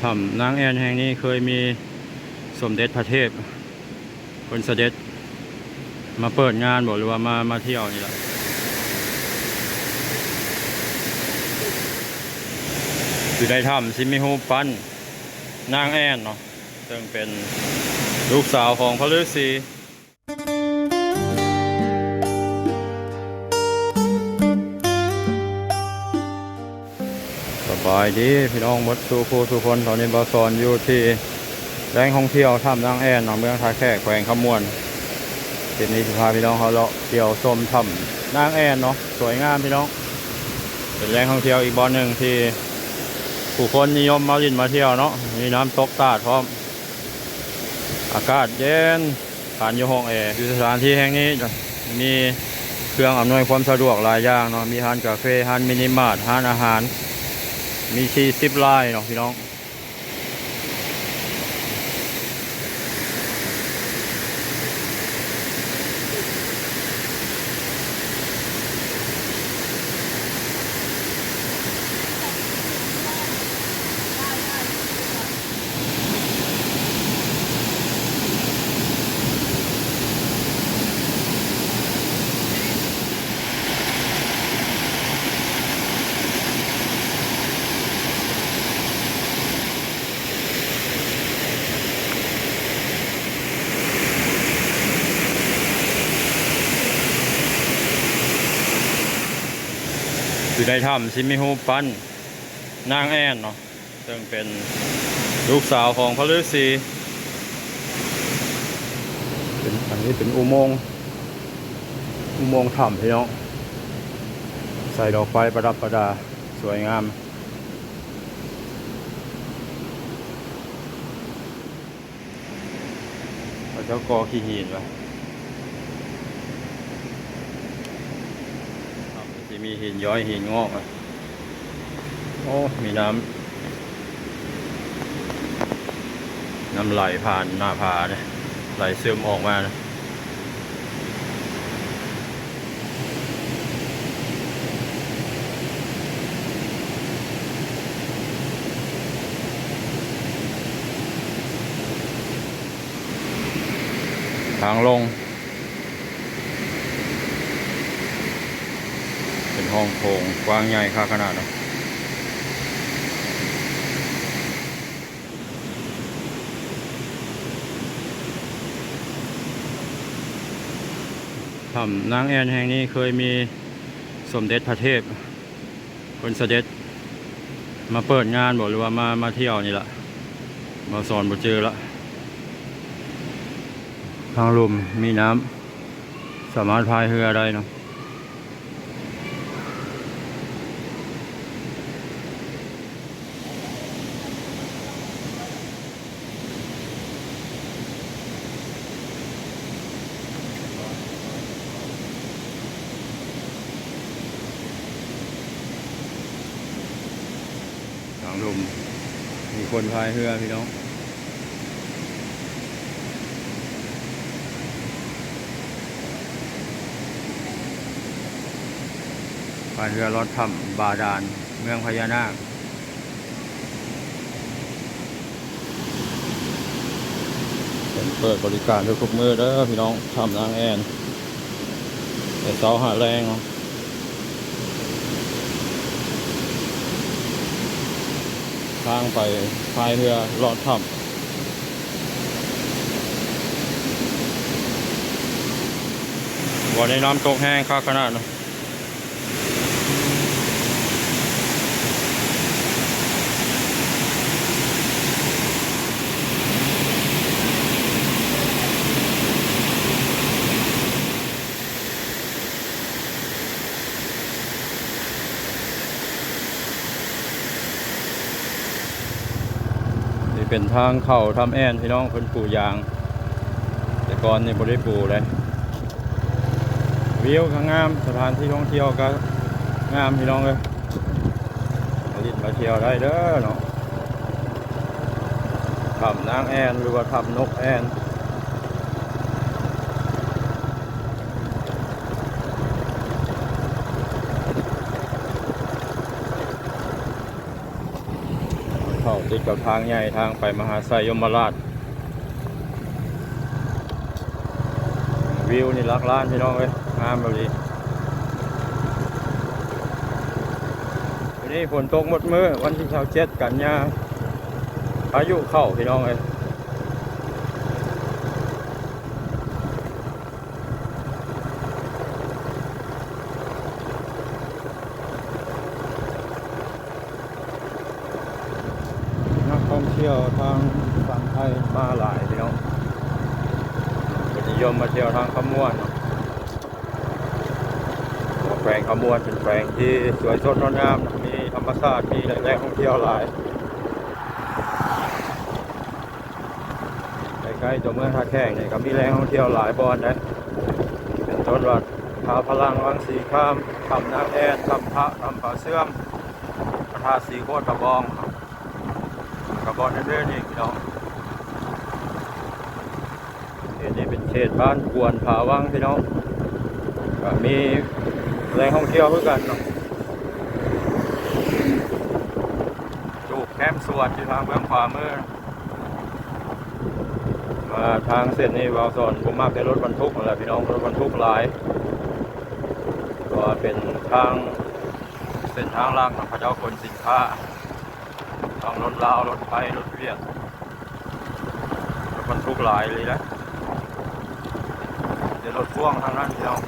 ถ้ำนางแอ่นแห่งนี้เคยมีสมเด็จพระเทพคนเสด็จมาเปิดงานบอกหรือว่ามาเที่ยวนี่แหละอยู่ในถ้ำซิมิฮูปั้นนางแอ่นเนาะซึ่งเป็นลูกสาวของพระฤาษีสบายดีพี่น้องหมดทุกคนตอนนี้บาซอนอยู่ที่แหล่งท่องเที่ยวถ้ำนางแอ่นเมืองท่าแขกแขวงขมวนคลิปนี้จะพาพี่น้องเขาเลาะเที่ยวชมถ้ำนางแอ่นเนาะสวยงามพี่น้องเป็นแหล่งท่องเที่ยวอีกบ่อหนึ่งที่ผู้คนนิยมมาลินมาเที่ยวเนาะมีน้ำตกตาดพร้อมอากาศเย็นผ่านอยู่ห้องแอร์อยู่สถานที่แห่งนี้มีเครื่องอำนวยความสะดวกหลายอย่างเนาะมีร้านกาแฟร้านมินิมาร์ทร้านอาหารมี40 ไร่เนาะพี่น้องอยู่ในถ้ำซิมิฮูปั้นนางแอ่นเนาะซึ่งเป็นลูกสาวของพระฤาษีเป็นอันนี้เป็นอุโมงค์ถ้ำพี่น้องใส่ดอกไฟประดับประดาสวยงามเราจะกอขี้หินไว้จะมีหินย้อยหินงอกโอ้มีน้ำไหลผ่านหน้าผาเนี่ยไหลซึมออกมานะทางลงเป็นห้องโถงกว้างใหญ่ค่าขนาดนะถ้ำนางแอ่นแห่งนี้เคยมีสมเด็จพระเทพคนเสด็จมาเปิดงานบอกหรือว่ามาเที่ยวนี่แหละมาสอนบ่เจอละทางลมมีน้ำสามารถพายเรือได้เนาะทางลมมีคนพายเรือพี่น้องพายเรือลอดถ้ำบาดาลเมืองพญานาคเปิดบริการทุกมื้อเด้อพี่น้องถ้ำนางแอ่นแต่เช้าหาแรงเนาะทางไปพายเรือลอดถ้ำวันนี้น้ำตกแห้งค่าขนาดเนาะเป็นทางเข้าถ้ำแอ่นพี่น้องคนปลูกยางแต่ก่อนนี่บ่ได้ปลูกเลยวิวก็งามสถานที่ท่องเที่ยวก็งามพี่น้องเลยมาเที่ยวได้เด้อเนาะถ้ำนางแอ่นหรือว่าถ้ำนกแอ่นเข้า ติดกับทางใหญ่ทางไปมหาไซยมราชวิวนี่ลักล้านพี่น้องเอ้ยงามแบบนี้วันนี้ฝนตกหมดมื้อวันที่27 กันยาพายุเข้าพี่น้องเอ้ยนักท่องเที่ยวทางฝั่งไทยมาหลายพี่น้องนิยมมาเที่ยวทางขมวนแขวงขมวนเป็นแขวงที่สวยสดงดงามมีธรรมชาติมีแหล่งท่องเที่ยวหลายใกล้ๆตัวเมืองท่าแขกเนี่ยก็มีแหล่งท่องเที่ยวหลายบอนนะเป็นต้นว่าผาพลังวังสีข้ามทำน้ำแอนทำพระทำผาเสื่อมพระธาตุสีโคตรกระบองเรื่อยๆนี่พี่น้องนี่เป็นเขตบ้านกวนผาวังพี่น้องก็มีแหล่งท่องเที่ยวด้วยกันเนาะจูบแคมป์สวนที่ทางเมืองขวามือมาทางเส้นนี้วาวสอนผมมาเป็นรถบรรทุกอะไรพี่น้องรถบรรทุกหลายก็เป็นทางเส้นทางล่างของพระเจ้าขนสินค้าต้องรถลาวรถไฟรถเวียดรถบรรทุกหลายเลยนะเดี๋ยวรถพ่วงทางนั้นพี่น้อง